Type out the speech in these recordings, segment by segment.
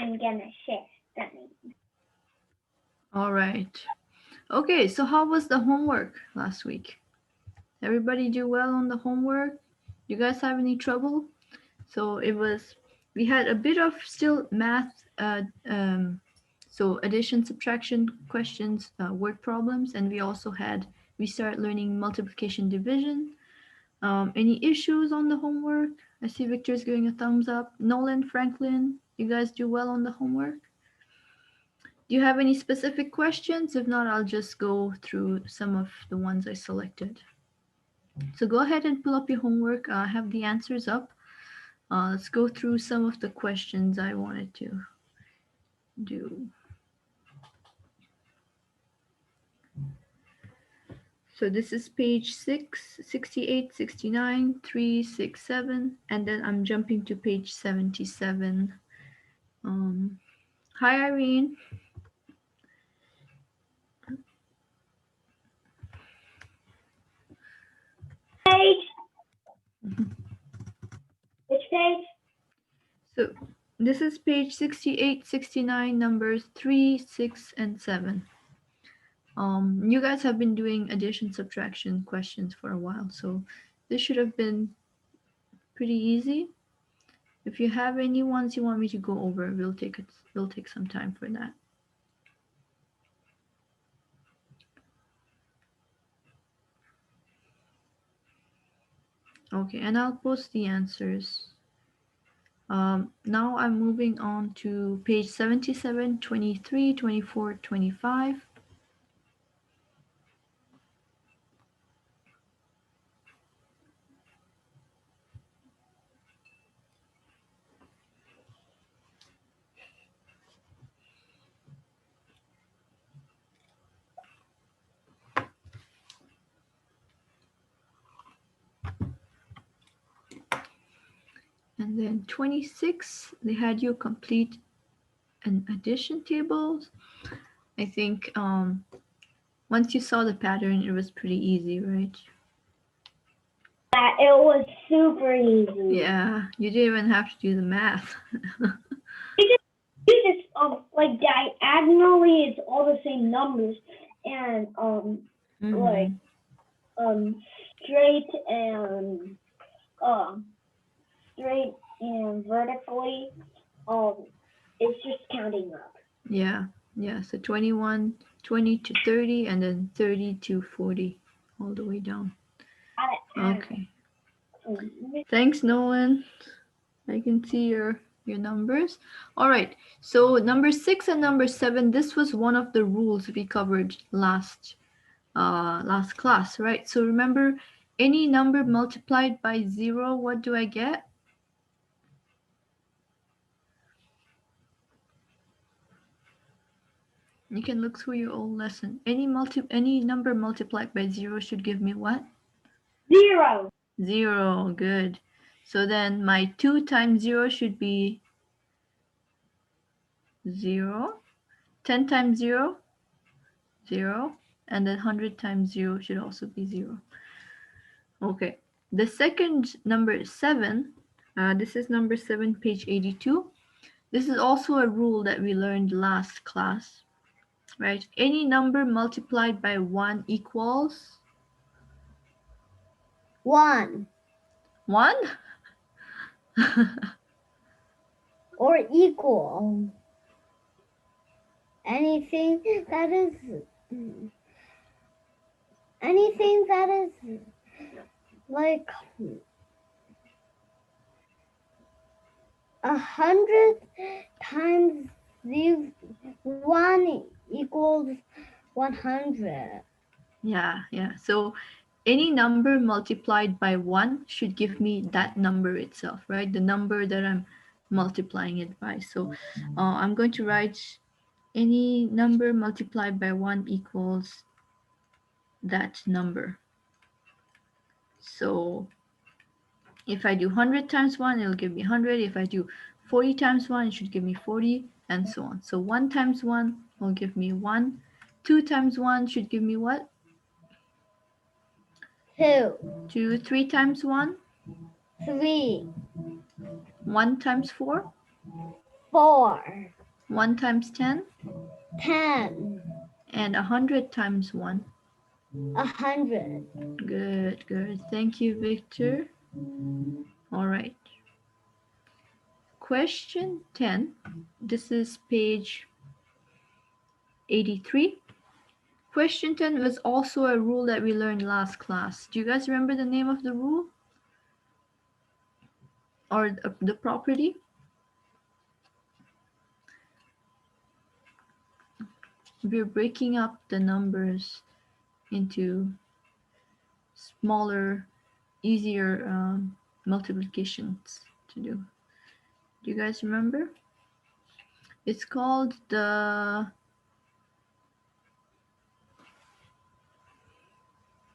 I'm gonna share something. All right. Okay, so how was the homework last week? Everybody do well on the homework? You guys have any trouble? So we had a bit of still math, so addition, subtraction questions, word problems, and we start learning multiplication, division. Any issues on the homework? I see Victor's giving a thumbs up. Nolan, Franklin, you guys do well on the homework? Do you have any specific questions? If not, I'll just go through some of the ones I selected. So go ahead and pull up your homework. I have the answers up. Let's go through some of the questions I wanted to do. So this is page 6, 68, 69, 3, 6, 7, and then I'm jumping to page 77. Hi, Irene. Page? Which page? So this is page 68, 69, numbers 3, 6, and 7. You guys have been doing addition subtraction questions for a while, so this should have been pretty easy. If you have any ones you want me to go over, we'll take some time for that. Okay, and I'll post the answers. Now I'm moving on to page 77, 23, 24, 25. And then 26, they had you complete an addition table. I think once you saw the pattern, it was pretty easy, right? Yeah, it was super easy. Yeah, you didn't even have to do the math. You just like diagonally, it's all the same numbers, and like straight and straight and vertically, it's just counting up. Yeah, yeah. So 21, 20 to 30, and then 30 to 40, all the way down. Okay. Thanks, Nolan. I can see your numbers. All right. So number 6 and number 7, this was one of the rules we covered last class, right? So remember, any number multiplied by 0, what do I get? You can look through your old lesson. Any number multiplied by 0 should give me what? 0. 0. Good. So then my 2 times 0 should be 0. 10 times 0, 0. And then 100 times 0 should also be 0. Okay. The second number 7, this is number 7, page 82. This is also a rule that we learned last class, right? Any number multiplied by 1 equals 1. 1? Or equal. Anything that is like 100 times 1 equals 100. Yeah, yeah. So any number multiplied by 1 should give me that number itself, right? The number that I'm multiplying it by. So I'm going to write any number multiplied by 1 equals that number. So if I do 100 times 1, it'll give me 100. If I do 40 times 1, it should give me 40, and so on. So 1 times 1 will give me 1. 2 times 1 should give me what? 2. 2. 3 times 1? 3. 1 times 4? 4. 1 times 10? 10. And 100 times 1? 100. Good, good. Thank you, Victor. All right. Question 10. This is page 83. Question 10 was also a rule that we learned last class. Do you guys remember the name of the rule? Or the property? We're breaking up the numbers into smaller, easier multiplications to do. Do you guys remember? It's called the...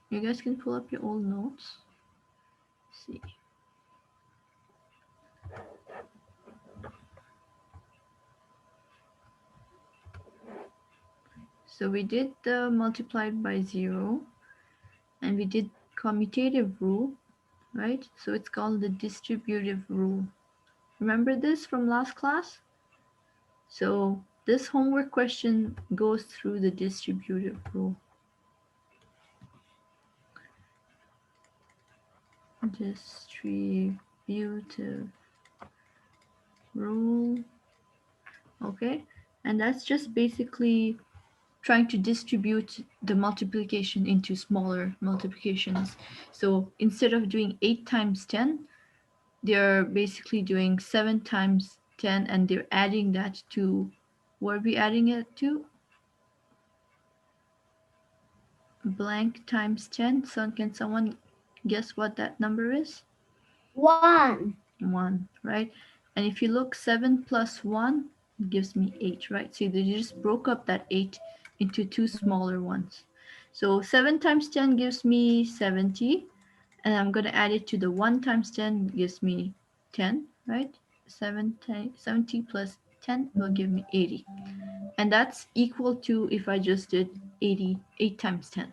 You guys can pull up your old notes. Let's see. So we did the multiplied by 0, and we did commutative rule, right? So it's called the distributive rule. Remember this from last class? So this homework question goes through the distributive rule. Distributive rule. Okay, and that's just basically trying to distribute the multiplication into smaller multiplications. So instead of doing 8 times 10, they're basically doing 7 times 10, and they're adding that to, what are we adding it to? Blank times 10. So can someone guess what that number is? 1. 1, right? And if you look, 7 plus 1 gives me 8, right? So they just broke up that 8 into two smaller ones. So 7 times 10 gives me 70, and I'm going to add it to the 1 times 10 gives me 10, right? 70 plus 10 will give me 80. And that's equal to, if I just did 8 times 10.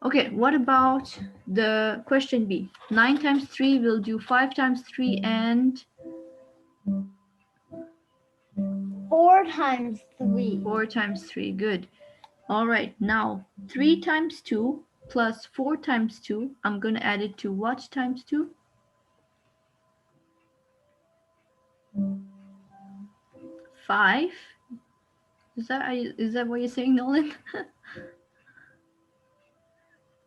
Okay, what about the question B? 9 times 3 will do 5 times 3 and 4 times 3. 4 times 3. Good. All right, now 3 times 2 plus 4 times 2. I'm going to add it to what times 2? 5. Is that what you're saying, Nolan?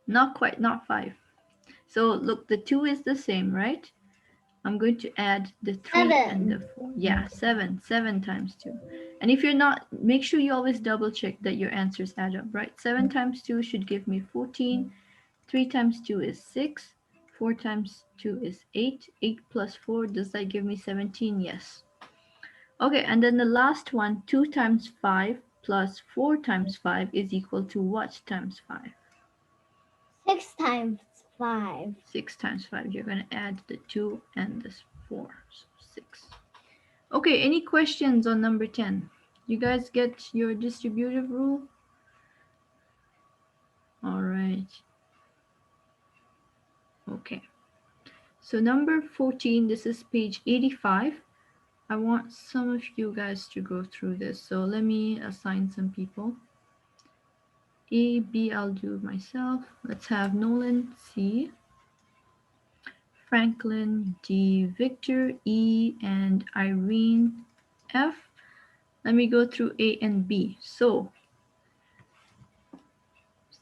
Not quite, not 5. So look, the 2 is the same, right? I'm going to add the 3 and the 4. Yeah, 7. 7 times 2. And if you're not, make sure you always double check that your answers add up, right? 7 times 2 should give me 14. 3 times 2 is 6. 4 times 2 is 8. 8 plus 4, does that give me 17? Yes. Okay, and then the last one, 2 times 5 plus 4 times 5 is equal to what times 5? 6 times 5. 6 times 5. You're going to add the 2 and this 4. So 6. Okay, any questions on number 10? You guys get your distributive rule? All right. Okay. So number 14, this is page 85. I want some of you guys to go through this. So let me assign some people. A, B, I'll do myself. Let's have Nolan, C, Franklin, D, Victor, E, and Irene, F. Let me go through A and B. So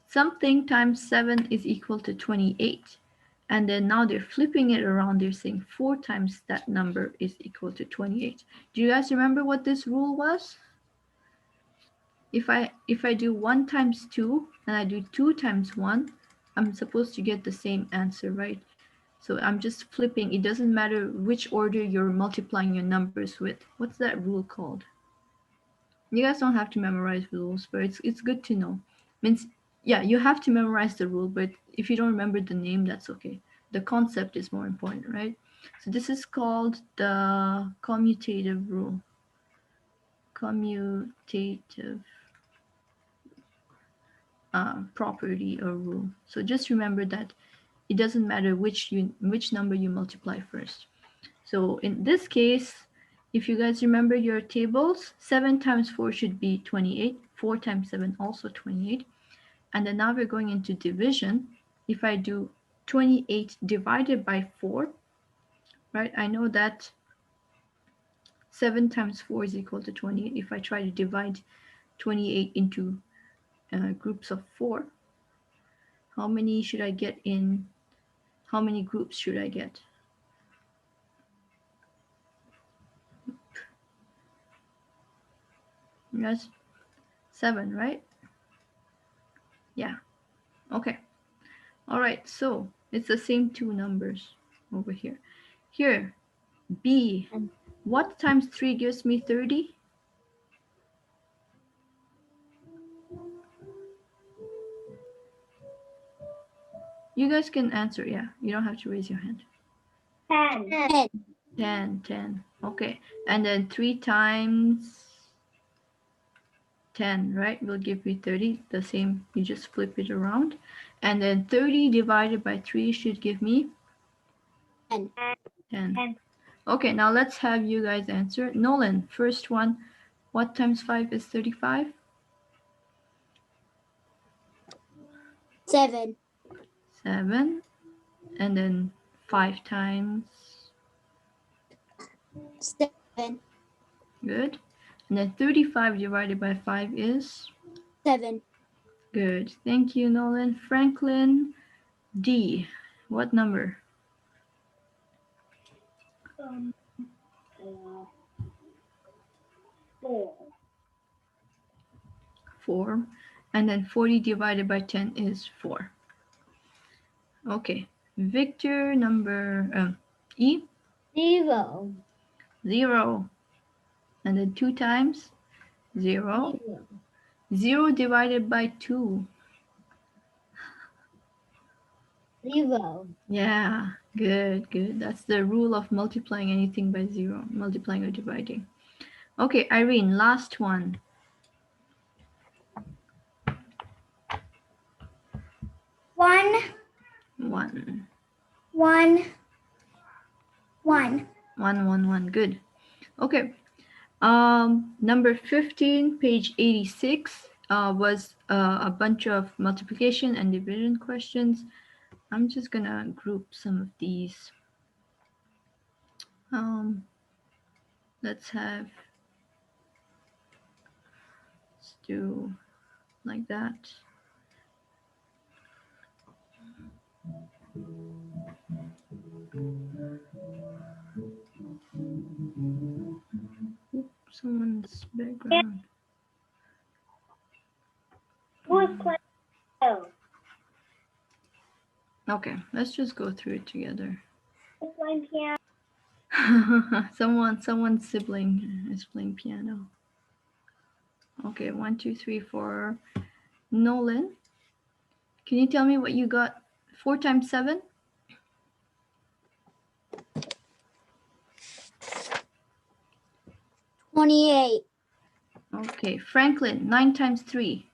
something times 7 is equal to 28. And then now they're flipping it around. They're saying 4 times that number is equal to 28. Do you guys remember what this rule was? If I do 1 times 2 and I do 2 times 1, I'm supposed to get the same answer, right? So I'm just flipping. It doesn't matter which order you're multiplying your numbers with. What's that rule called? You guys don't have to memorize rules, but it's good to know. Means, yeah, you have to memorize the rule, but if you don't remember the name, that's okay. The concept is more important, right? So this is called the commutative rule. Commutative property or rule. So just remember that it doesn't matter which number you multiply first. So in this case, if you guys remember your tables, 7 times 4 should be 28. 4 times 7 also 28. And then now we're going into division. If I do 28 divided by 4, right, I know that 7 times 4 is equal to 28. If I try to divide 28 into groups of 4, how many should I get in? How many groups should I get? Yes, 7, right? Yeah. Okay. All right. So it's the same two numbers over here. Here, B. What times 3 gives me 30? You guys can answer. Yeah. You don't have to raise your hand. 10. 10, 10. Okay. And then 3 times 10, right? Will give me 30. The same. You just flip it around. And then 30 divided by 3 should give me 10. 10. Okay, now let's have you guys answer. Nolan, first one. What times 5 is 35? 7. 7. And then 5 times. 7. Good. And then 35 divided by 5 is? 7. Good. Thank you, Nolan. Franklin, D. What number? 4. 4. And then 40 divided by 10 is 4. Okay. Victor, number E? 0. 0. And then 2 times? 0. 0 divided by 2. 0. Yeah, good, good. That's the rule of multiplying anything by 0, multiplying or dividing. Okay, Irene, last one. 1. 1. 1. 1, 1, 1. Good. Okay. Number 15, page 86, was a bunch of multiplication and division questions. I'm just gonna group some of these. Let's do like that. Oops, someone's background. Who's playing? Okay, let's just go through it together. Who's playing piano? Someone's sibling is playing piano. Okay, 1, 2, 3, 4. Nolan, can you tell me what you got? 4 times 7? 28. Okay, Franklin, 9 times 3.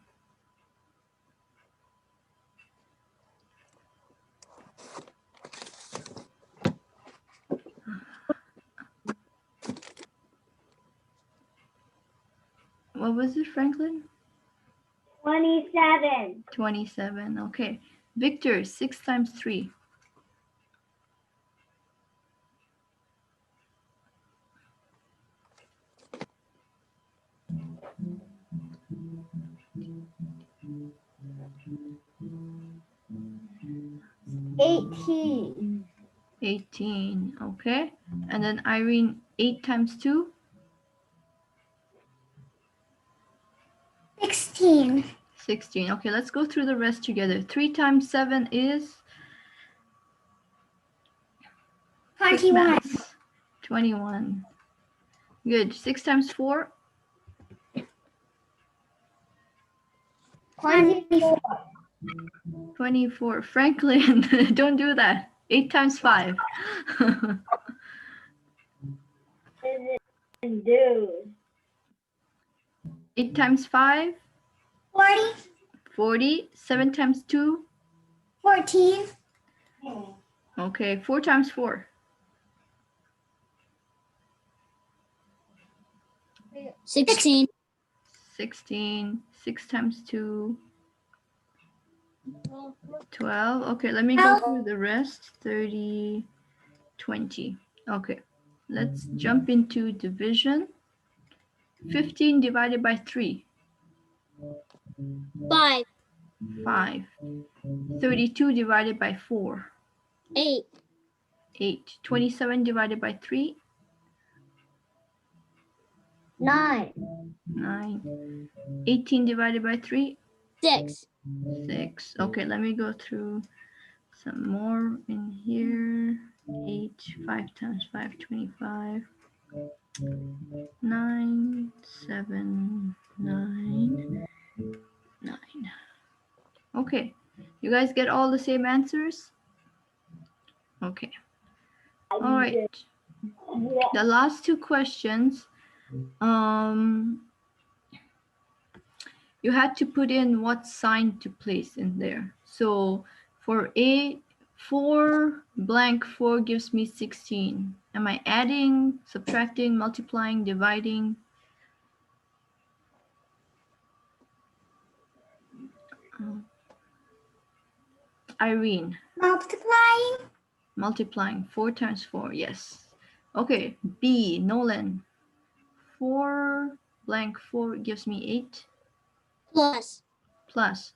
'What was it, Franklin? 27. 27. Okay. Victor, 6 times 3. 18. 18. Okay. And then Irene, 8 times 2. 16. 16. Okay, let's go through the rest together. 3 times 7 is? 21. 21. Good. 6 times 4? 24. 24. Franklin, don't do that. 8 times 5. Dude. 8 times 5? 40. 40. 7 times 2? 14. Okay. 4 times 4? 16. 16. 6 times 2. 12. Okay, let me go through the rest. 30, 20. Okay, let's jump into division. 15 divided by 3. 5. 5. 32 divided by 4. 8. 8. 27 divided by 3. 9. 9. 18 divided by 3. 6. 6. Okay, let me go through some more in here. 8. 5 times 5, 25. 9, 7, 9, 9. Okay, you guys get all the same answers? Okay, all right. The last two questions, you had to put in what sign to place in there. So for A, 4 blank 4 gives me 16. Am I adding, subtracting, multiplying, dividing? Irene. Multiplying. Multiplying. 4 times 4, yes. Okay, B, Nolan. 4 blank 4 gives me 8. Plus. Plus.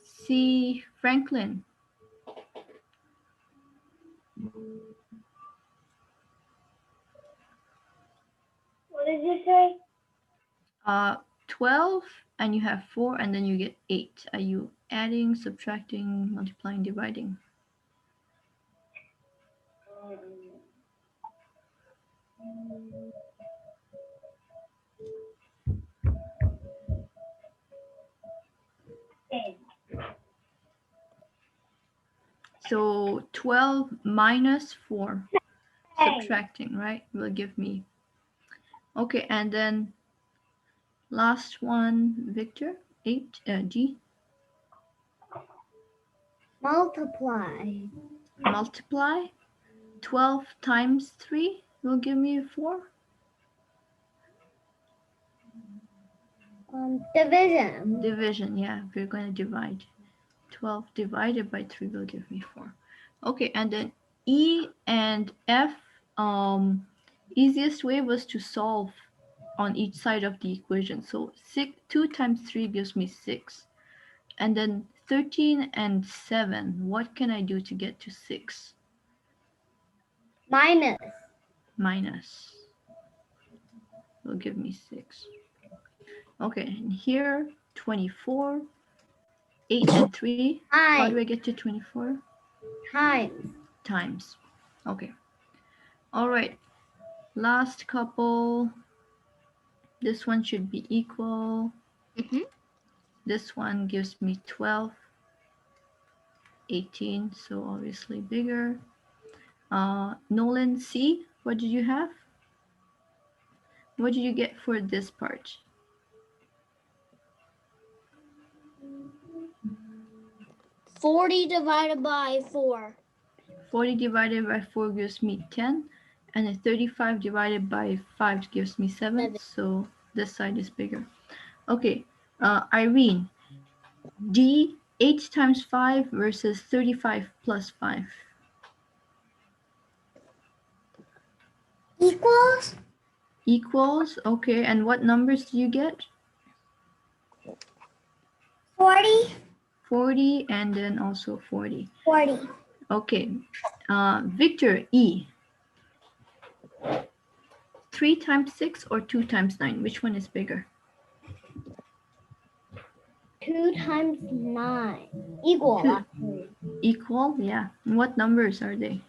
C, Franklin. What did you say? 12 and you have 4 and then you get 8. Are you adding, subtracting, multiplying, dividing? So 12 minus 4, subtracting, right, will give me. Okay, and then last one, Victor, 8, G. Multiply. Multiply. 12 times 3 will give me 4. Division. Division, yeah, we're going to divide. 12 divided by 3 will give me 4. Okay, and then E and F, easiest way was to solve on each side of the equation. So 2 times 3 gives me 6. And then 13 and 7, what can I do to get to 6? Minus. Minus will give me 6. Okay, and here 24, 8 and 3. How do I get to 24? Times. Times. Okay. All right. Last couple. This one should be equal. This one gives me 12, 18, so obviously bigger. Nolan, C, what did you have? What did you get for this part? 40 divided by 4. 40 divided by 4 gives me 10, and then 35 divided by 5 gives me 7, so this side is bigger. Okay, Irene, D, 8 times 5 versus 35 plus 5. Equals. Equals, okay, and what numbers do you get? 40. 40 and then also 40. 40. Okay, Victor, E. 3 times 6 or 2 times 9? Which one is bigger? 2 times 9. Equal, Two. actually. Equal, yeah. And what numbers are they?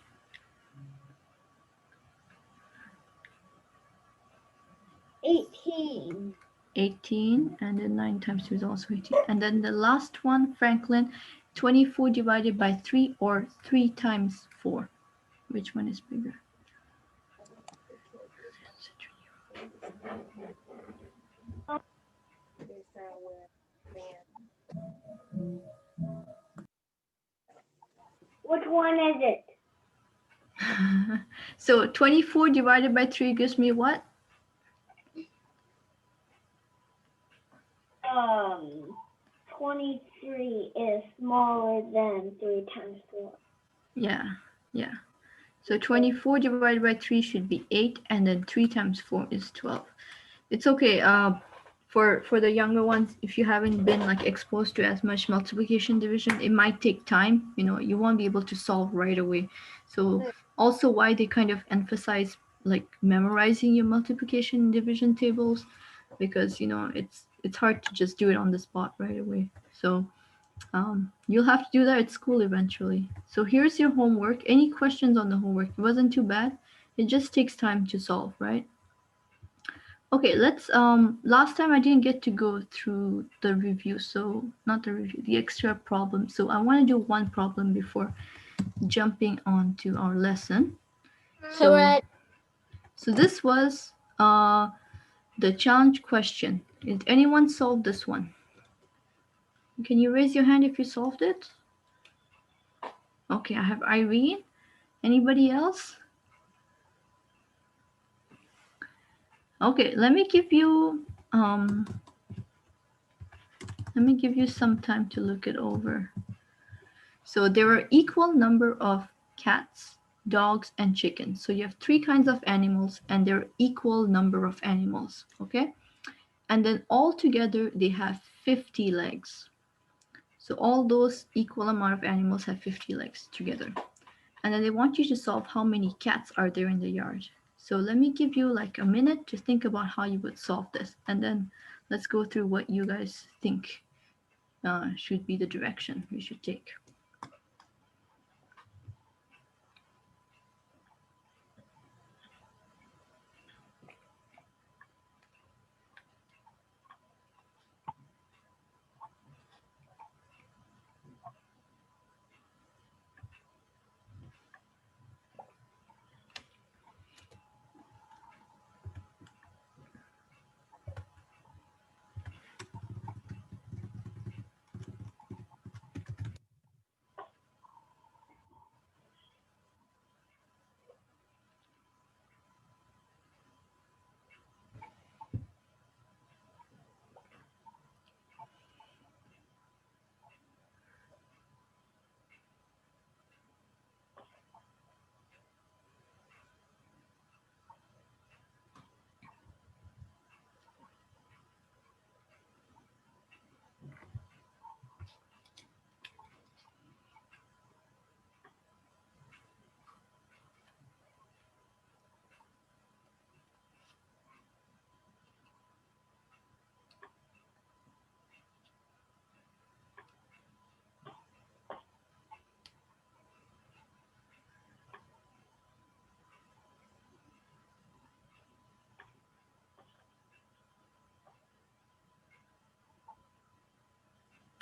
18. 18, and then 9 times 2 is also 18. And then the last one, Franklin, 24 divided by 3 or 3 times 4. Which one is bigger? Which one is it? So 24 divided by 3 gives me what? 23 is smaller than 3 times 4. Yeah, yeah. So 24 divided by 3 should be 8, and then 3 times 4 is 12. It's okay. For the younger ones, if you haven't been like exposed to as much multiplication division, it might take time. You know, you won't be able to solve right away. So also why they kind of emphasize like memorizing your multiplication and division tables, because you know it's hard to just do it on the spot right away. So you'll have to do that at school eventually. So here's your homework. Any questions on the homework? It wasn't too bad. It just takes time to solve, right? Okay, let's last time I didn't get to go through the review, so not the review, the extra problem. So I want to do one problem before jumping on to our lesson. So this was the challenge question. Did anyone solve this one? Can you raise your hand if you solved it? Okay, I have Irene. Anybody else? Okay, let me give you some time to look it over. So there are equal number of cats, dogs, and chickens. So you have 3 kinds of animals, and there are equal number of animals, okay? And then all together they have 50 legs. So all those equal amount of animals have 50 legs together. And then they want you to solve how many cats are there in the yard. So let me give you like a minute to think about how you would solve this, and then let's go through what you guys think should be the direction we should take.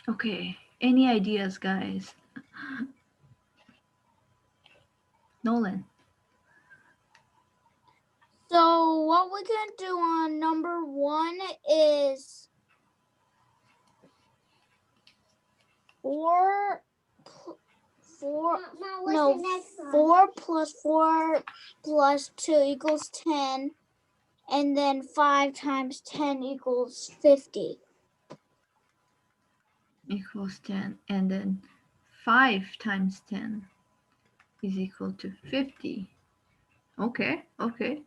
Okay, any ideas, guys? Nolan. So what we can do on number 1 is 4 plus 4 plus 2 equals 10, and then 5 times 10 equals 50. Equals 10, and then 5 times 10 is equal to 50. Okay, okay.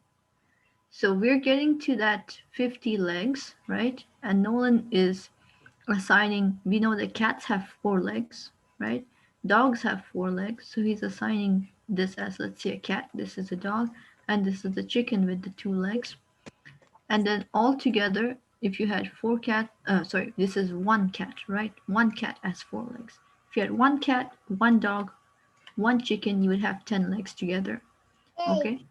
So we're getting to that 50 legs, right? And Nolan is assigning, we know that cats have 4 legs, right? Dogs have 4 legs, so he's assigning this as, let's say, a cat, this is a dog, and this is the chicken with the 2 legs. And then all together, if you had 4 cat, sorry, this is 1 cat, right? 1 cat has 4 legs. If you had 1 cat, 1 dog, 1 chicken, you would have 10 legs together, okay?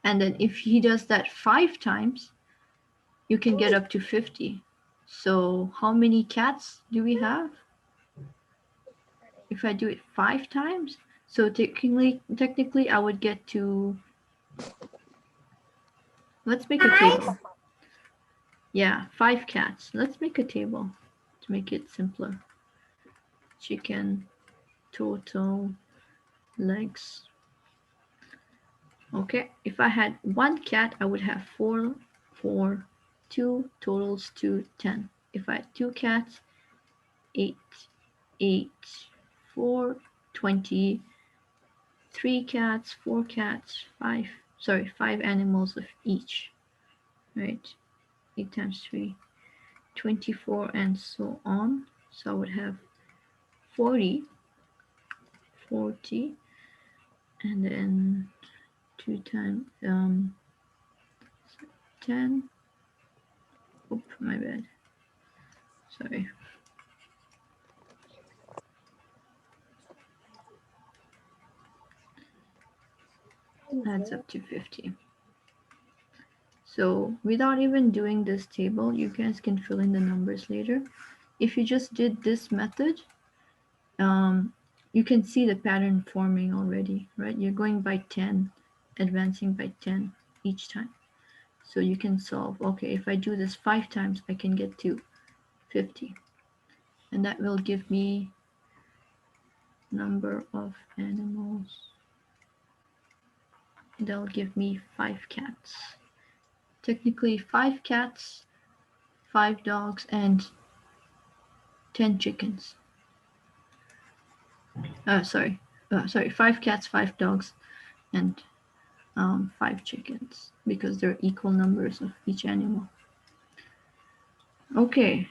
And then if he does that 5 times, you can get up to 50. So how many cats do we have? If I do it 5 times, so technically I would get to, let's make a table. Yeah, 5 cats. Let's make a table to make it simpler. Chicken, total, legs. Okay, if I had 1 cat, I would have 4, 4, 2 totals to 10. If I had 2 cats, 8, 8, 4, 20, 3 cats, 4 cats, 5, sorry, 5 animals of each, right? 8 times 3, 24, and so on. So I would have 40, 40, and then 2 times 10. Oop, my bad. Sorry. Adds up to 50. So without even doing this table, you guys can fill in the numbers later. If you just did this method, you can see the pattern forming already, right? You're going by 10, advancing by 10 each time. So you can solve, okay, if I do this 5 times, I can get to 50. And that will give me number of animals. That'll give me 5 cats. Technically 5 cats, 5 dogs, and 10 chickens. Sorry, 5 cats, 5 dogs, and 5 chickens, because they're equal numbers of each animal. Okay.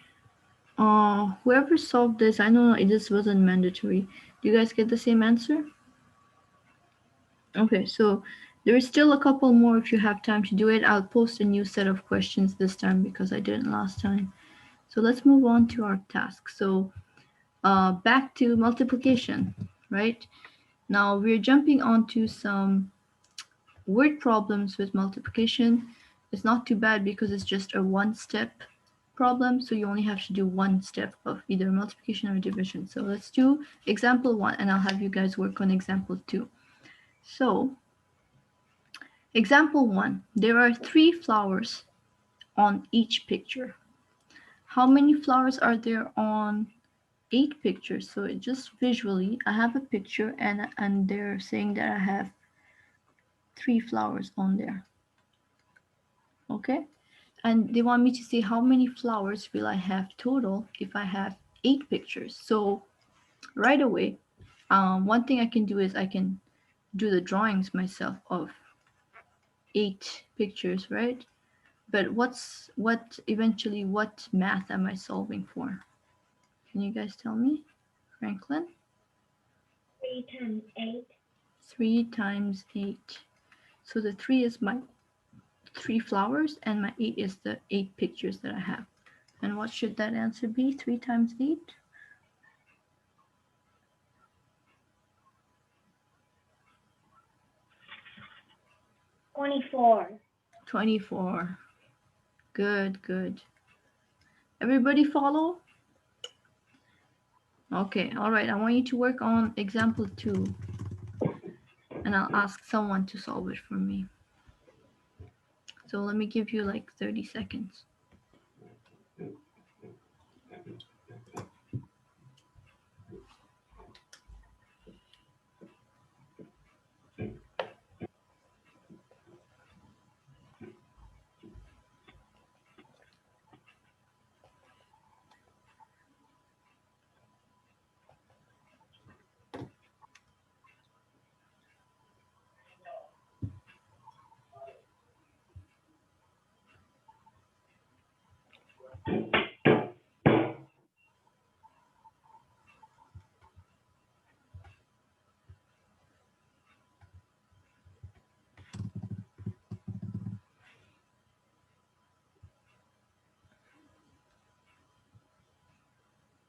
Whoever solved this, I know this wasn't mandatory. Do you guys get the same answer? Okay, so there is still a couple more if you have time to do it. I'll post a new set of questions this time because I didn't last time. So let's move on to our task. So back to multiplication, right? Now we're jumping onto some word problems with multiplication. It's not too bad because it's just a one-step problem, so you only have to do one step of either multiplication or division. So let's do example 1, and I'll have you guys work on example 2. So example 1, there are 3 flowers on each picture. How many flowers are there on 8 pictures? So it just visually, I have a picture and they're saying that I have 3 flowers on there. Okay? And they want me to see how many flowers will I have total if I have 8 pictures. So right away, one thing I can do is I can do the drawings myself of 8 pictures, right? But what math am I solving for? Can you guys tell me? Franklin? 3 times 8. 3 times 8. So the 3 is my 3 flowers and my 8 is the 8 pictures that I have. And what should that answer be? 3 times 8? 24. 24. Good, good. Everybody follow? Okay, all right. I want you to work on example 2. And I'll ask someone to solve it for me. So let me give you like 30 seconds.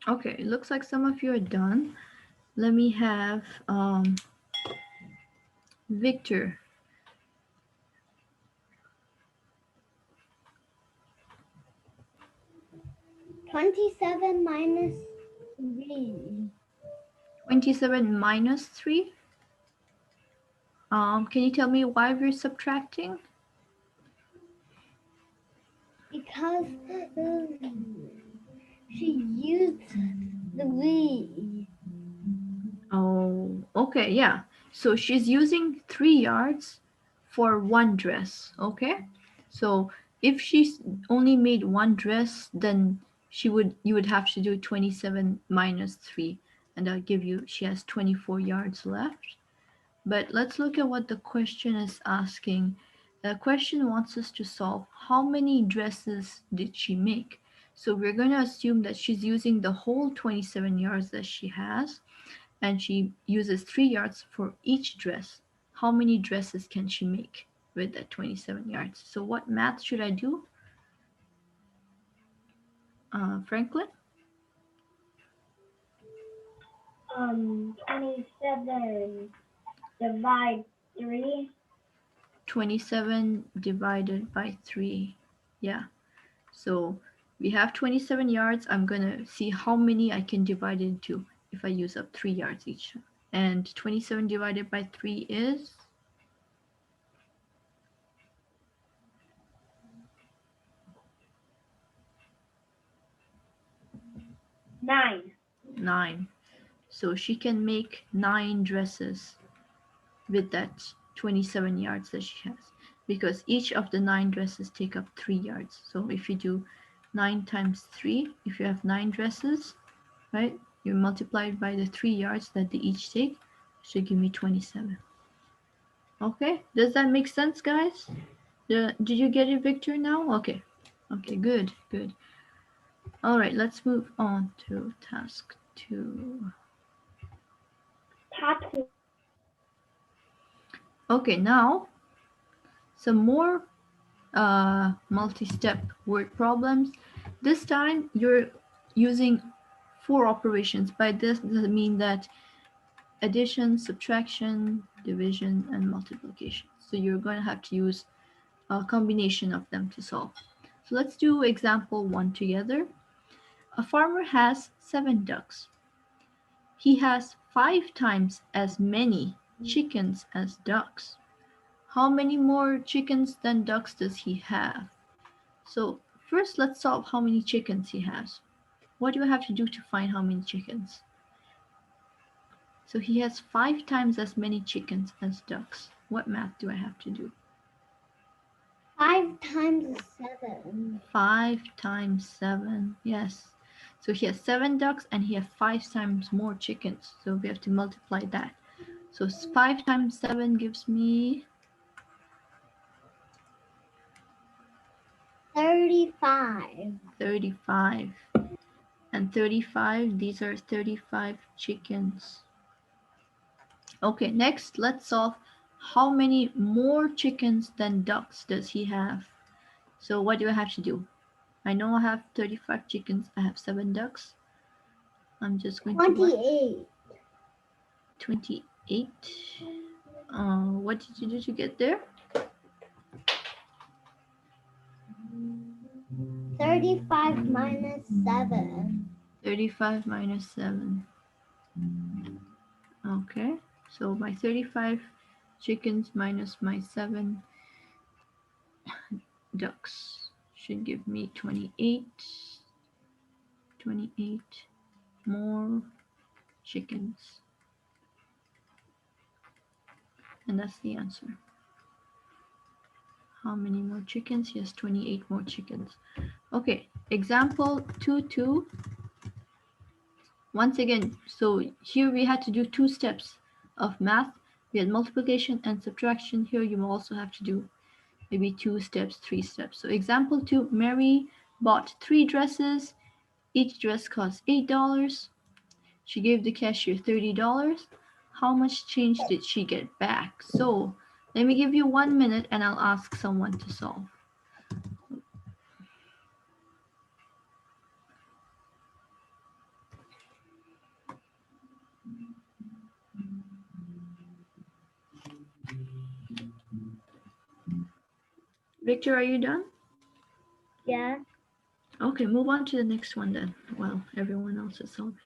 Okay, it looks like some of you are done. Let me have Victor. 27 minus 3. 27 minus 3. Can you tell me why we're subtracting? Because she used the 3. Oh, okay, yeah. So she's using 3 yards for one dress, okay? So if she's only made one dress, then you would have to do 27 minus 3, and that'll give you, she has 24 yards left. But let's look at what the question is asking. The question wants us to solve how many dresses did she make. So we're going to assume that she's using the whole 27 yards that she has, and she uses 3 yards for each dress. How many dresses can she make with that 27 yards? So what math should I do? Franklin? 27 divide 3. 27 divided by 3. Yeah. So we have 27 yards. I'm going to see how many I can divide it into if I use up 3 yards each. And 27 divided by 3 is 9. 9. So she can make 9 dresses with that 27 yards that she has, because each of the 9 dresses take up 3 yards. So if you do 9 times 3, if you have 9 dresses, right, you multiply it by the 3 yards that they each take, should give me 27. Okay, does that make sense, guys? Did you get it, Victor, now? Okay, good. All right, let's move on to task 2. Task. Okay, now some more multi-step word problems. This time you're using 4 operations. By this does it mean that addition, subtraction, division, and multiplication. So you're going to have to use a combination of them to solve. So let's do example 1 together. A farmer has 7 ducks. He has 5 times as many chickens as ducks. How many more chickens than ducks does he have? So first let's solve how many chickens he has. What do I have to do to find how many chickens? So he has 5 times as many chickens as ducks. What math do I have to do? 5 times 7. 5 times 7, yes. So he has 7 ducks and he has 5 times more chickens. So we have to multiply that. So 5 times 7 gives me 35. 35. And 35, these are 35 chickens. Okay, next let's solve how many more chickens than ducks does he have. So what do I have to do? I know I have 35 chickens, I have 7 ducks. I'm just going to 28. 28. What did you do to get there? 35 minus 7. 35 minus 7. Okay, so my 35 chickens minus my 7 ducks should give me 28. 28 more chickens. And that's the answer. How many more chickens? Yes, 28 more chickens. Okay, example 2. Once again, so here we had to do 2 steps of math. We had multiplication and subtraction. Here you will also have to do maybe 2 steps, 3 steps. So example 2, Mary bought 3 dresses. Each dress cost $8. She gave the cashier $30. How much change did she get back? So let me give you 1 minute and I'll ask someone to solve. Victor, are you done? Yeah. Okay, move on to the next one then, while everyone else is solving.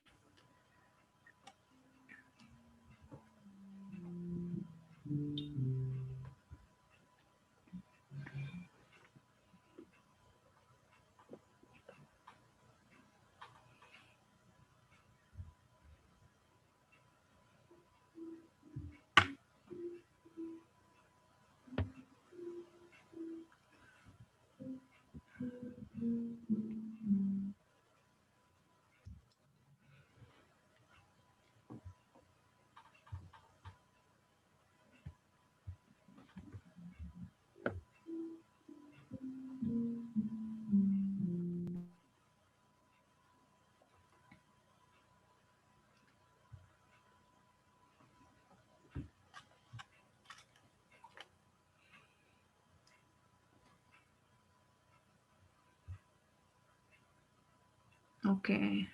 Okay.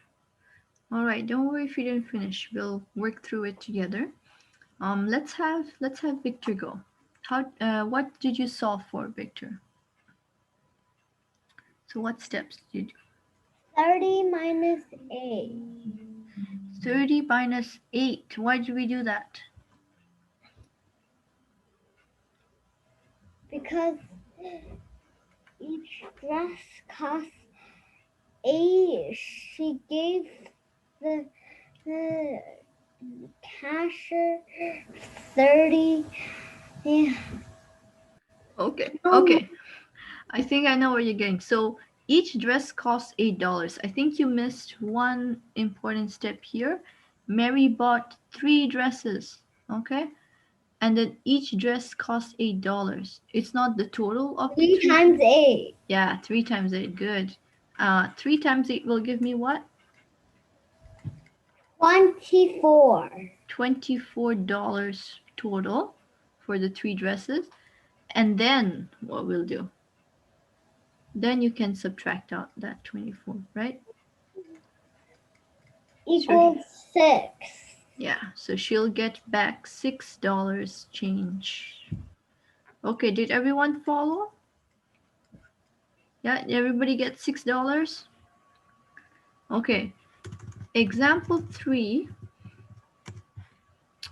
All right. Don't worry if you didn't finish. We'll work through it together. Let's have Victor go. What did you solve for, Victor? So what steps did you do? 30 minus 8. 30 minus 8. Why did we do that? Because each dress costs 8. She gave the cashier 30. Yeah. Okay. No. Okay. I think I know where you're getting. So each dress costs $8. I think you missed one important step here. Mary bought 3 dresses. Okay. And then each dress costs $8. It's not the total of the 3 times 8. Yeah, 3 times 8. Good. 3 times 8 will give me what? 24. $24 total for the 3 dresses. And then what we'll do? Then you can subtract out that 24, right? Equals 6. Yeah, so she'll get back $6 change. Okay, did everyone follow? Yeah, everybody get $6? Okay, example 3.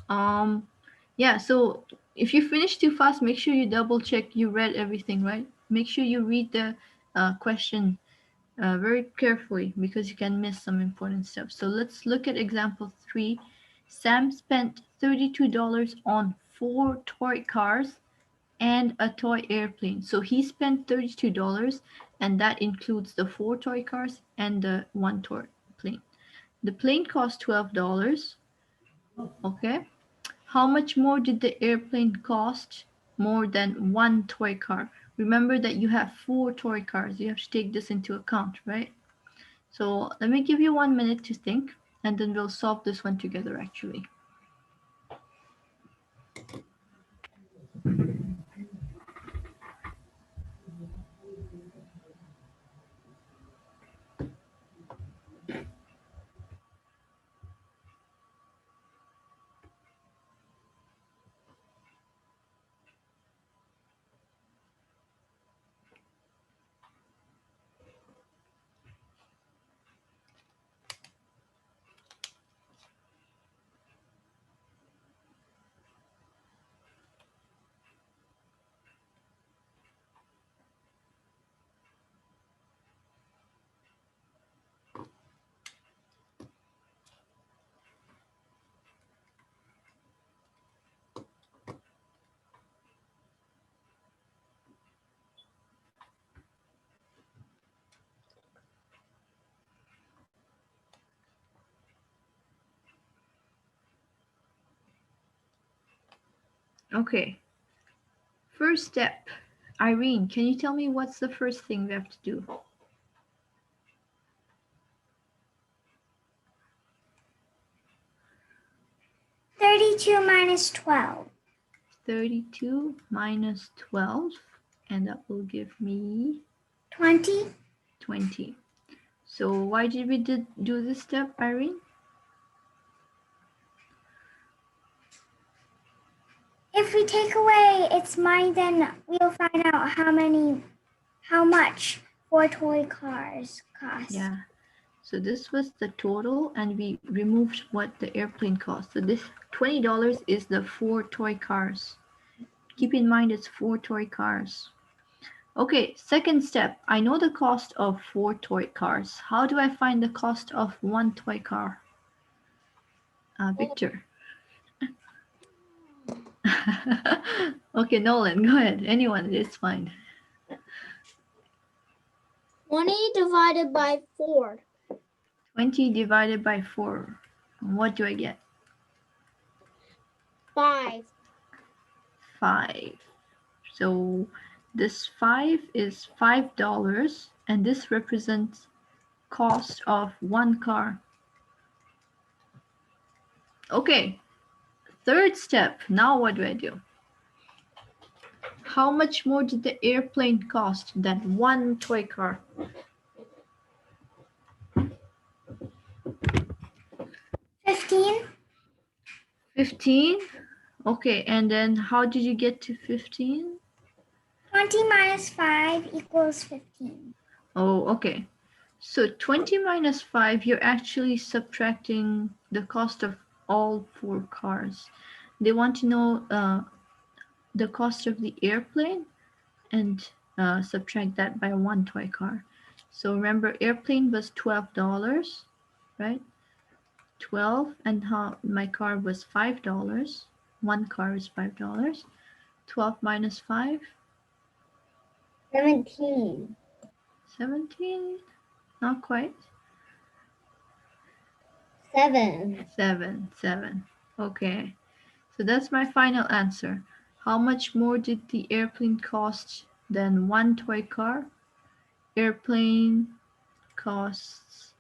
Yeah, so if you finish too fast, make sure you double check you read everything, right? Make sure you read the question very carefully because you can miss some important stuff. So let's look at example 3. Sam spent $32 on 4 toy cars and a toy airplane. So he spent $32 and that includes the 4 toy cars and the 1 toy plane. The plane cost $12. Okay. How much more did the airplane cost? More than 1 toy car. Remember that you have 4 toy cars. You have to take this into account, right? So let me give you 1 minute to think, and then we'll solve this one together actually. Okay. First step. Irene, can you tell me what's the first thing we have to do? 32 minus 12. 32 minus 12, and that will give me 20. 20. So why did we do this step, Irene? If we take away its money, then we'll find out how much 4 toy cars cost. Yeah. So this was the total, and we removed what the airplane cost. So this $20 is the 4 toy cars. Keep in mind it's 4 toy cars. Okay, second step. I know the cost of 4 toy cars. How do I find the cost of 1 toy car? Victor. Okay, Nolan, go ahead. Anyone, it's fine. 20 divided by 4. 20 divided by 4. What do I get? 5. 5. So this 5 is $5, and this represents cost of 1 car. Okay, third step. Now what do I do? How much more did the airplane cost than 1 toy car? 15. 15? Okay, and then how did you get to 15? 20 minus 5 equals 15. Oh, okay. So 20 minus 5, you're actually subtracting the cost of all 4 cars. They want to know the cost of the airplane and subtract that by 1 toy car. So remember, airplane was $12, right? 12, and how my car was $5. 1 car is $5. 12 minus 5, 17. 17? Not quite. 7. 7. Okay. So that's my final answer. How much more did the airplane cost than 1 toy car? Airplane costs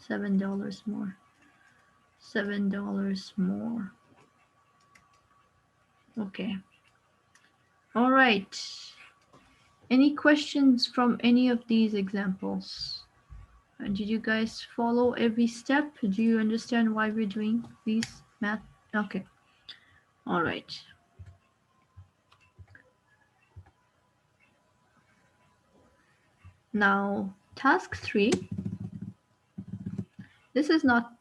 $7 more. $7 more. Okay. All right. Any questions from any of these examples? Did you guys follow every step? Do you understand why we're doing these math? Okay. All right. Now, task 3. This is not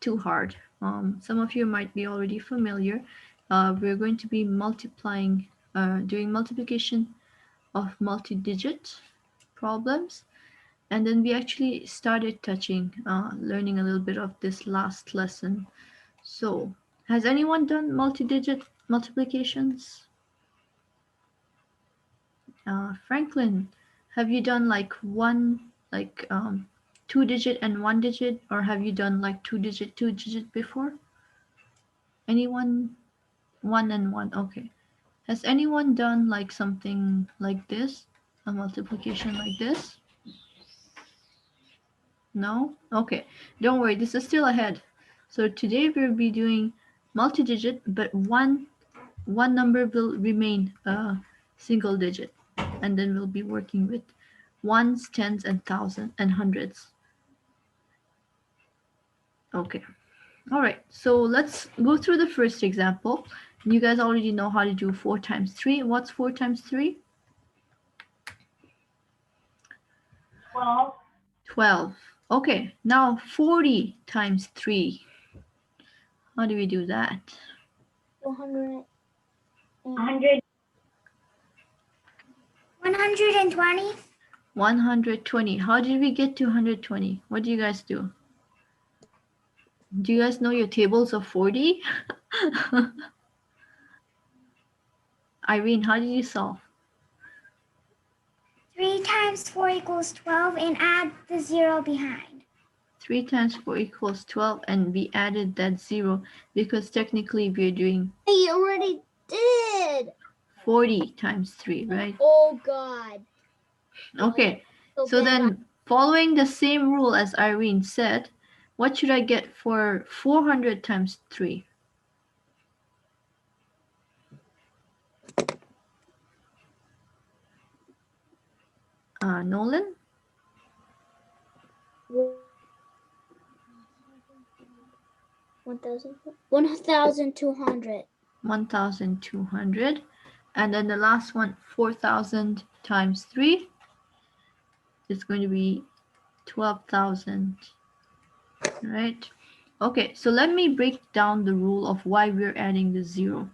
too hard. Some of you might be already familiar. We're going to be multiplying, doing multiplication of multi-digit problems. And then we actually started touching, learning a little bit of this last lesson. So, has anyone done multi-digit multiplications? Franklin, have you done like like 2-digit and 1-digit, or have you done like 2-digit before? Anyone? 1 and 1. Okay. Has anyone done like something like this? A multiplication like this? No? Okay. Don't worry, this is still ahead. So today we'll be doing multi-digit, but one number will remain a single digit. And then we'll be working with ones, tens, and thousands, and hundreds. Okay. All right. So let's go through the first example. You guys already know how to do 4 times 3. What's 4 times 3? 12. 12. Okay. Now 40 times 3. How do we do that? 200. 120. 120. How did we get to 120? What do you guys do? Do you guys know your tables of 40? Irene, how did you solve? 3 times 4 equals 12 and add the 0 behind. 3 times 4 equals 12, and we added that 0 because technically we're doing I already did. 40 times 3, right? Oh, God. Okay, so then following the same rule as Irene said, what should I get for 400 times 3? Nolan? 1,200. 1,200. And then the last one, 4,000 times 3 is going to be 12,000, right? Okay, so let me break down the rule of why we're adding the 0.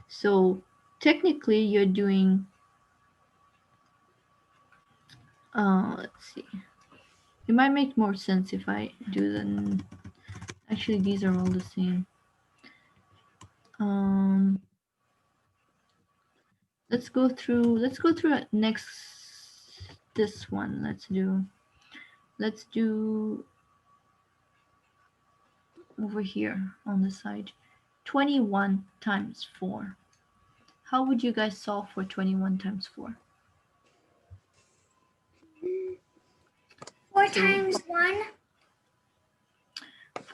So technically you're doing, let's see. It might make more sense if I do the, actually these are all the same. Let's go through next, this one. Let's do over here on the side. 21 times 4. How would you guys solve for 21 times 4? 4 times 1.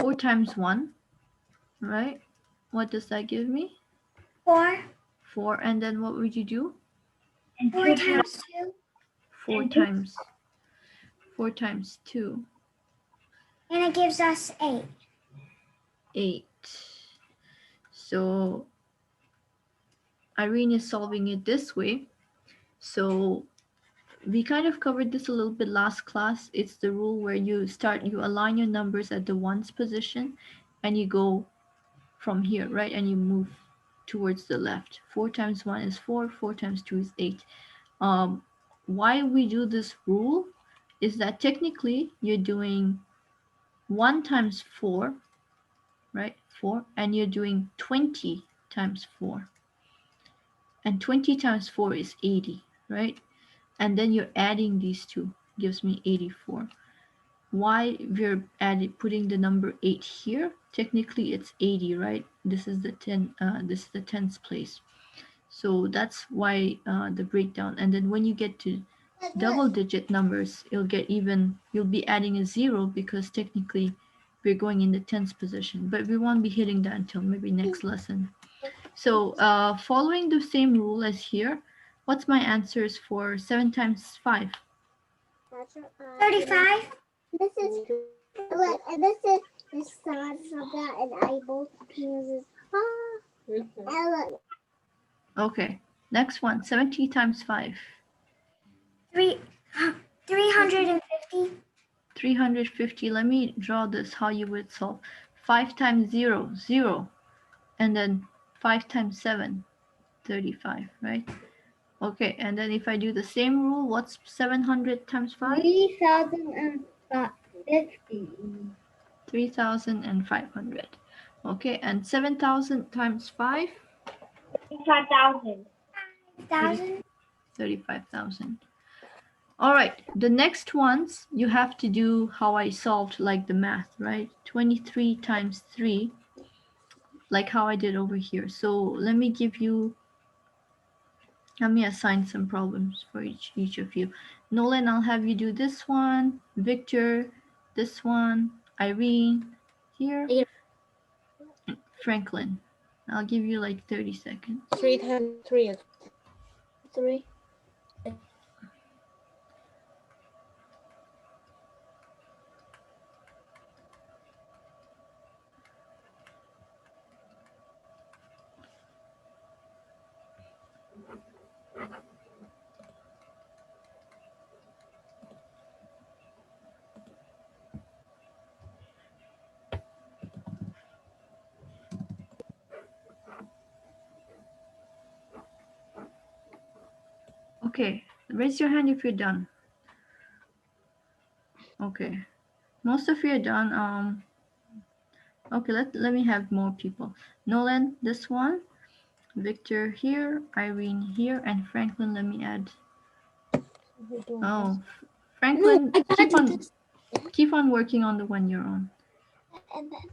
4 times 1, right? What does that give me? 4. 4, and then what would you do? 4 times 2. 4 times 2. And it gives us 8. 8. So Irene is solving it this way. So we kind of covered this a little bit last class. It's the rule where you align your numbers at the ones position and you go from here, right? And you move towards the left. 4 times 1 is 4, 4 times 2 is 8. Why we do this rule is that technically you're doing 1 times 4, right? 4, and you're doing 20 times 4. And 20 times 4 is 80, right? And then you're adding these two, gives me 84. Why we're putting the number 8 here? Technically it's 80, right? This is the 10. This is the tens place. So that's why the breakdown. And then when you get to double digit numbers, you'll be adding a 0 because technically we're going in the tens position. But we won't be hitting that until maybe next lesson. So following the same rule as here, what's my answers for 7 times 5? 35. This is the start of that, and I both uses Okay, next one, 70 times 5. 350. 350. Let me draw this how you would solve. 5 times 0, 0. And then 5 times 7, 35, right? Okay, and then if I do the same rule, what's 700 times 5? 3,050. 3,500. Okay, and 7,000 times 5? 5,000. 1,000. 35,000. All right, the next ones you have to do how I solved like the math, right? 23 times 3, like how I did over here. So let me assign some problems for each of you. Nolan, I'll have you do this one. Victor, this one. Irene, here. Franklin, I'll give you like 30 seconds. 3 times 3 is 3. Okay, raise your hand if you're done. Okay, most of you are done. Okay, let me have more people. Nolan, this one. Victor here, Irene here, and Franklin. Let me add. Oh, Franklin, keep on working on the one you're on. And then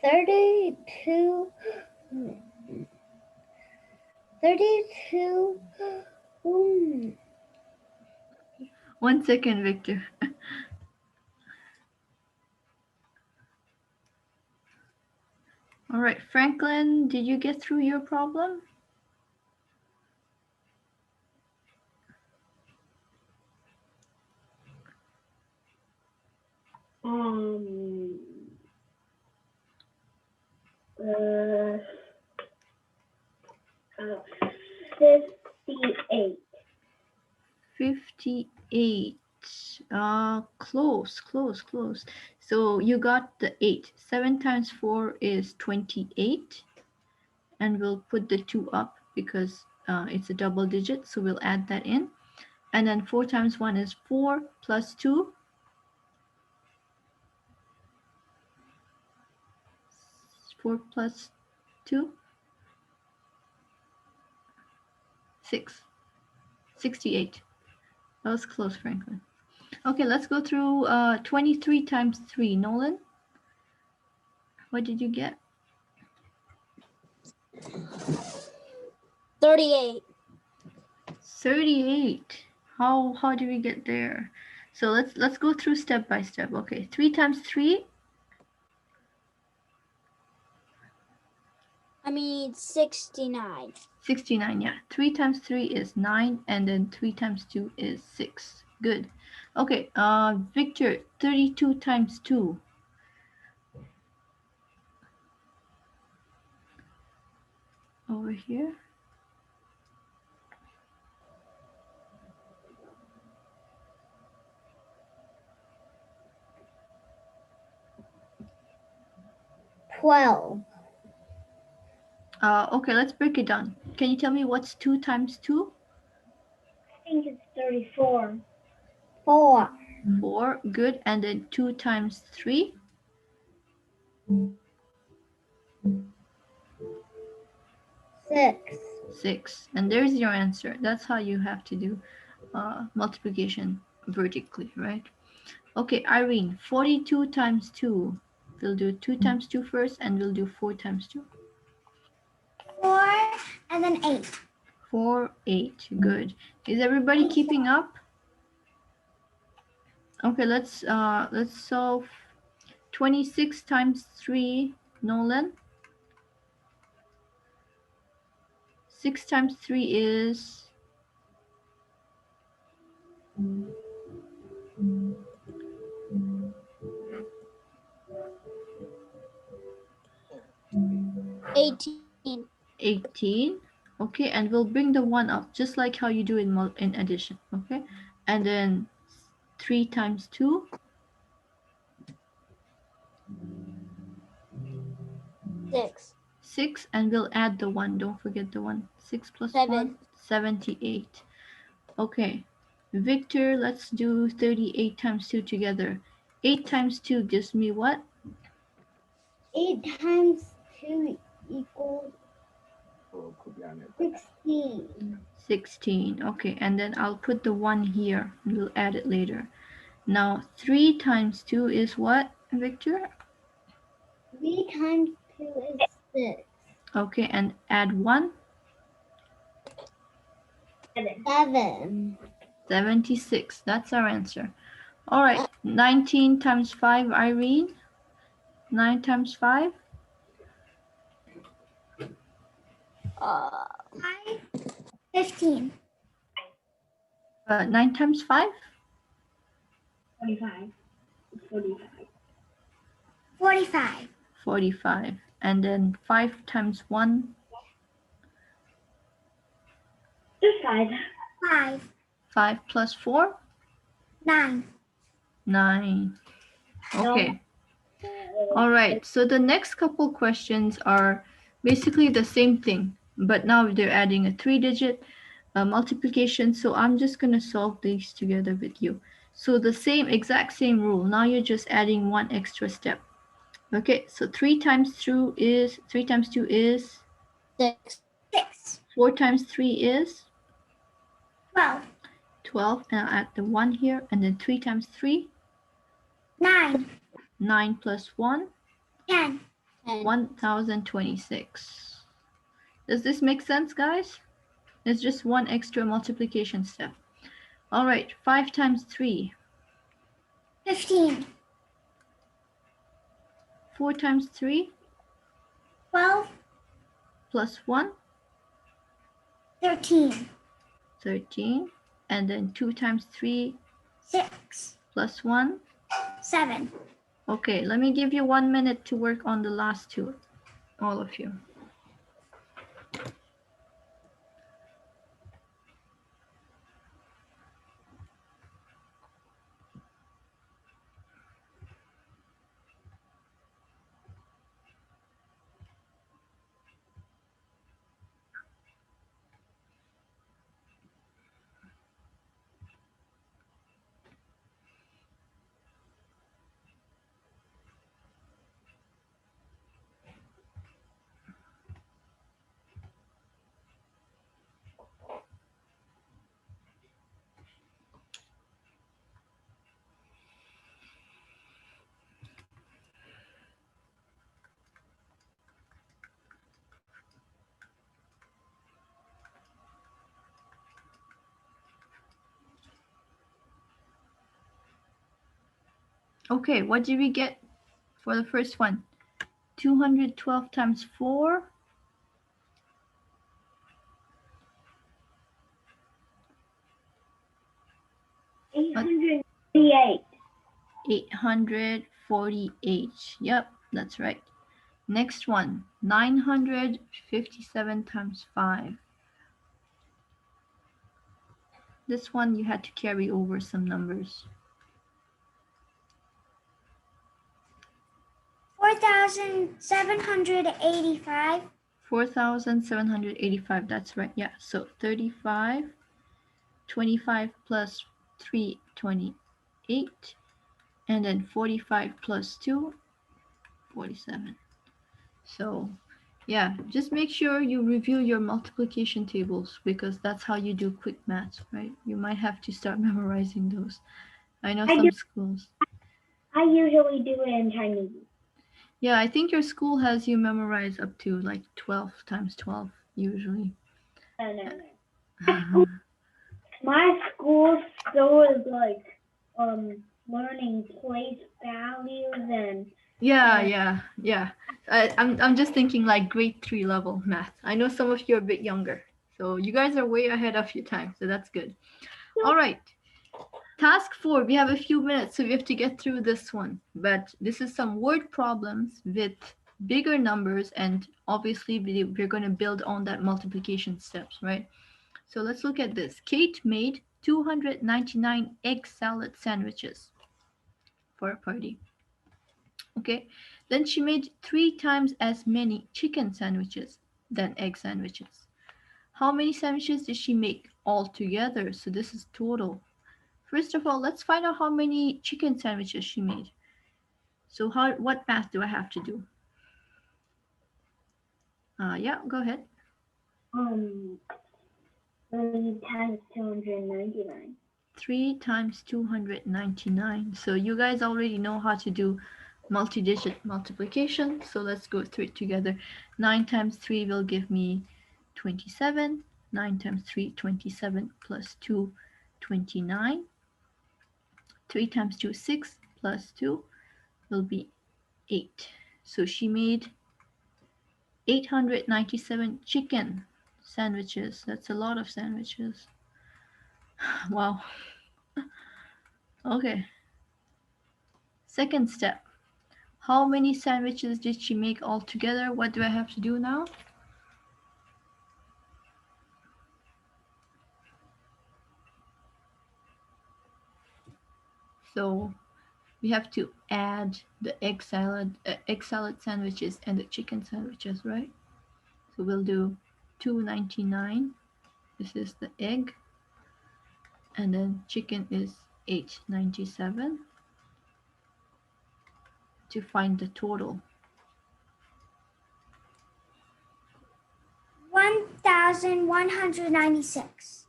32. 32. 1 second, Victor. All right, Franklin, did you get through your problem? Uh, 58. 58. Close. So you got the 8. 7 times 4 is 28. And we'll put the 2 up because it's a double digit. So we'll add that in. And then 4 times 1 is 4 plus 2. 4 plus 2. 6. 68. That was close, Franklin. Okay, let's go through 23 times 3. Nolan, what did you get? 38. 38. How do we get there? So let's go through step by step. Okay, 3 times 3. I mean 69. 69, yeah. 3 times 3 is 9, and then 3 times 2 is 6. Good. Okay, Victor, 32 times 2. Over here. Okay, let's break it down. Can you tell me what's 2 times 2? I think it's 34. 4. 4, good. And then 2 times 3? 6. 6. And there's your answer. That's how you have to do multiplication vertically, right? Okay, Irene, 42 times 2. We'll do 2 times 2 first, and we'll do 4 times 2. 4 and then 8. 4, 8. Good. Is everybody keeping up? Okay, let's solve 26 times 3, Nolan. 6 times 3 is 18. 18. Okay, and we'll bring the 1 up, just like how you do in addition. Okay, and then 3 times 2. 6. 6, and we'll add the 1. Don't forget the 1. 6 plus 7. 1, 78. Okay, Victor, let's do 38 times 2 together. 8 times 2 gives me what? 8 times 2 equals 16. 16. Okay, and then I'll put the 1 here. We'll add it later. Now, 3 times 2 is what, Victor? 3 times 2 is 6. Okay, and add 1. 7. 76. That's our answer. All right, 19 times 5, Irene. 9 times 5. 15. 9 times 5. 45. 45. 45. And then 5 times 1. Just 5. 5. 5 plus 4. 9. 9. Okay. All right. So the next couple questions are basically the same thing, but now they're adding a 3-digit multiplication. So I'm just going to solve these together with you. So the exact same rule. Now you're just adding one extra step. Okay. So 3 times 2 is 6. 6. 4 times 3 is 12. 12. And I'll add the 1 here. And then 3 times 3, 9. 9 plus 1, 10. 1026. Does this make sense, guys? It's just one extra multiplication step. All right, 5 times 3. 15. 4 times 3 12. plus 1, 13. 13. And then 2 times 3 6. plus 1. 7. Okay, let me give you 1 minute to work on the last two, all of you. Okay, what did we get for the first one? 212 times 4. 838. 848. Yep, that's right. Next one, 957 times 5. This one you had to carry over some numbers. 4,785. 4,785, that's right. Yeah, so 35, 25 plus 3, 28, and then 45 plus 2, 47. So yeah, just make sure you review your multiplication tables because that's how you do quick maths, right? You might have to start memorizing those. I know I some do. schools. I usually do it in Chinese. Yeah, I think your school has you memorize up to like 12 times 12 usually. No. My school still is like learning place values and Yeah. I'm just thinking like grade 3 level math. I know some of you are a bit younger. So you guys are way ahead of your time. So that's good. All right. Task 4. We have a few minutes, so we have to get through this one. But this is some word problems with bigger numbers, and obviously we're going to build on that multiplication steps, right? So let's look at this. Kate made 299 egg salad sandwiches for a party. Okay. Then she made 3 times as many chicken sandwiches than egg sandwiches. How many sandwiches did she make altogether? So this is total. First of all, let's find out how many chicken sandwiches she made. So what math do I have to do? Yeah, go ahead. 3 times 299. 3 times 299. So you guys already know how to do multi-digit multiplication. So let's go through it together. 9 times 3 will give me 27. 9 times 3, 27 plus 2, 29. 3 times 2, 6 plus 2 will be 8. So she made 897 chicken sandwiches. That's a lot of sandwiches. Wow. Okay. Second step. How many sandwiches did she make altogether? What do I have to do now? So we have to add the egg salad sandwiches and the chicken sandwiches, right? So we'll do 299. This is the egg, and then chicken is 897 to find the total. 1,196.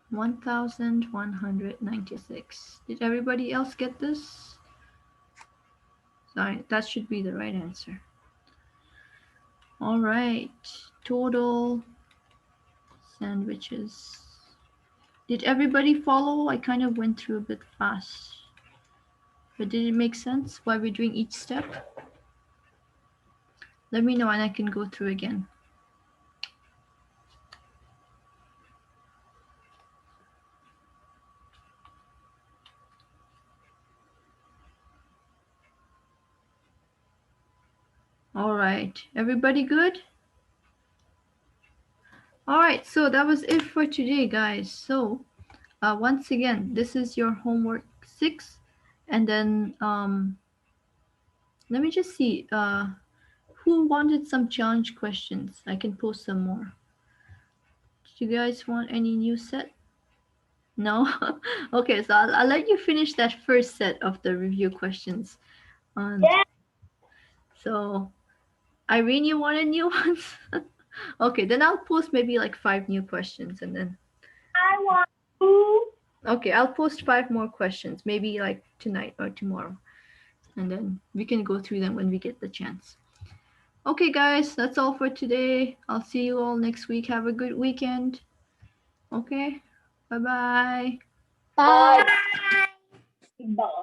1,196. Did everybody else get this? Sorry, that should be the right answer. All right, total sandwiches. Did everybody follow? I kind of went through a bit fast. But did it make sense why we're doing each step? Let me know and I can go through again. All right, everybody good? All right, so that was it for today, guys. So once again, this is your homework 6. And then let me just see. Who wanted some challenge questions? I can post some more. Do you guys want any new set? No? Okay, so I'll let you finish that first set of the review questions. Yeah. So, Irene, you wanted new ones? Okay, then I'll post maybe like 5 new questions and then. I want to. Okay, I'll post 5 more questions, maybe like tonight or tomorrow. And then we can go through them when we get the chance. Okay, guys, that's all for today. I'll see you all next week. Have a good weekend. Okay, bye bye. Bye. Bye. Bye.